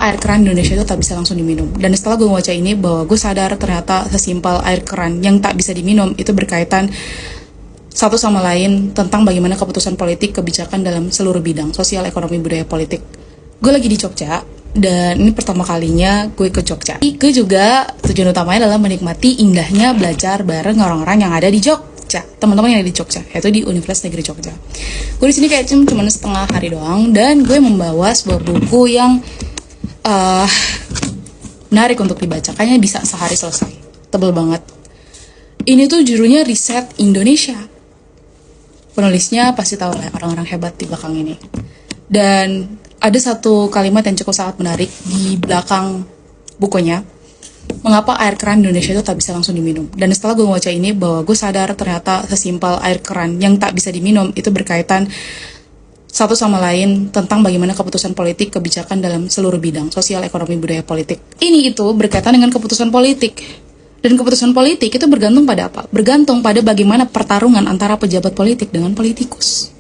air keran di Indonesia itu tak bisa langsung diminum. Dan setelah gue baca ini, bahwa gue sadar ternyata sesimpel air keran yang tak bisa diminum itu berkaitan satu sama lain tentang bagaimana keputusan politik, kebijakan dalam seluruh bidang, sosial, ekonomi, budaya, politik. Gue lagi di Jogja, dan ini pertama kalinya gue ke Jogja. Gue juga tujuan utamanya adalah menikmati indahnya belajar bareng orang-orang yang ada di Jogja. Teman-teman yang ada di Jogja, yaitu di Universitas Negeri Jogja. Gue di sini kayak cuma setengah hari doang, dan gue membawa sebuah buku yang menarik untuk dibaca. Kayaknya bisa sehari selesai. Tebel banget. Ini tuh judulnya Riset Indonesia. Penulisnya pasti tahu lah, orang-orang hebat di belakang ini. Dan ada satu kalimat yang cukup sangat menarik di belakang bukunya. Mengapa air keran di Indonesia itu tak bisa langsung diminum. Dan setelah gue baca ini, bahwa gue sadar ternyata sesimpel air keran yang tak bisa diminum itu berkaitan satu sama lain tentang bagaimana keputusan politik, kebijakan dalam seluruh bidang, sosial, ekonomi, budaya, politik. Ini itu berkaitan dengan keputusan politik. Dan keputusan politik itu bergantung pada apa? Bergantung pada bagaimana pertarungan antara pejabat politik dengan politikus.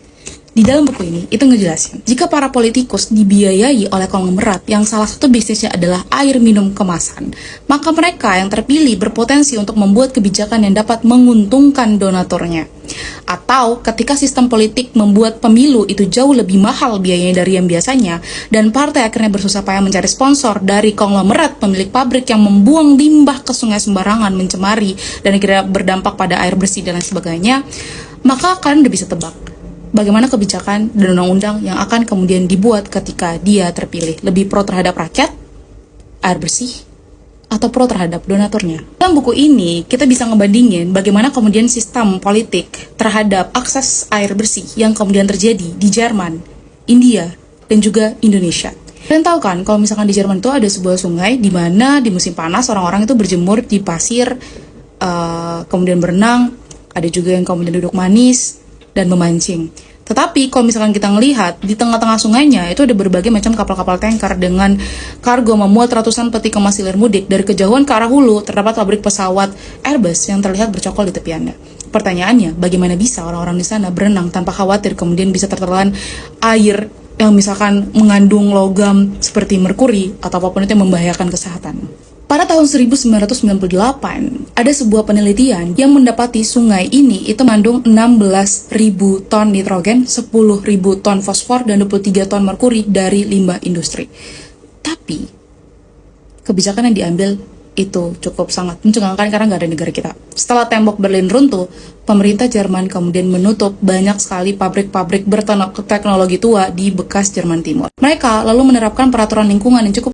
Di dalam buku ini, itu ngejelasin, jika para politikus dibiayai oleh konglomerat yang salah satu bisnisnya adalah air minum kemasan, maka mereka yang terpilih berpotensi untuk membuat kebijakan yang dapat menguntungkan donaturnya. Atau ketika sistem politik membuat pemilu itu jauh lebih mahal biayanya dari yang biasanya, dan partai akhirnya bersusah payah mencari sponsor dari konglomerat pemilik pabrik yang membuang limbah ke sungai sembarangan, mencemari, dan akhirnya berdampak pada air bersih dan lain sebagainya, maka kalian udah bisa tebak bagaimana kebijakan dan undang-undang yang akan kemudian dibuat ketika dia terpilih. Lebih pro terhadap rakyat, air bersih, atau pro terhadap donaturnya. Dalam buku ini, kita bisa ngebandingin bagaimana kemudian sistem politik terhadap akses air bersih yang kemudian terjadi di Jerman, India, dan juga Indonesia. Kalian tahu kan, kalau misalkan di Jerman itu ada sebuah sungai di mana di musim panas orang-orang itu berjemur di pasir, kemudian berenang, ada juga yang kemudian duduk manis, dan memancing. Tetapi kalau misalkan kita ngelihat di tengah-tengah sungainya itu ada berbagai macam kapal-kapal tanker dengan kargo memuat ratusan peti kemas hilir mudik. Dari kejauhan ke arah hulu terdapat pabrik pesawat Airbus yang terlihat bercokol di tepiannya. Pertanyaannya, bagaimana bisa orang-orang di sana berenang tanpa khawatir kemudian bisa tertelan air yang misalkan mengandung logam seperti merkuri atau apapun itu yang membahayakan kesehatan. Pada tahun 1998, ada sebuah penelitian yang mendapati sungai ini itu mengandung 16.000 ton nitrogen, 10.000 ton fosfor, dan 23 ton merkuri dari limbah industri. Tapi, kebijakan yang diambil itu cukup sangat mencengangkan karena nggak ada negara kita. Setelah tembok Berlin runtuh, pemerintah Jerman kemudian menutup banyak sekali pabrik-pabrik berteknologi tua di bekas Jerman Timur. Mereka lalu menerapkan peraturan lingkungan yang cukup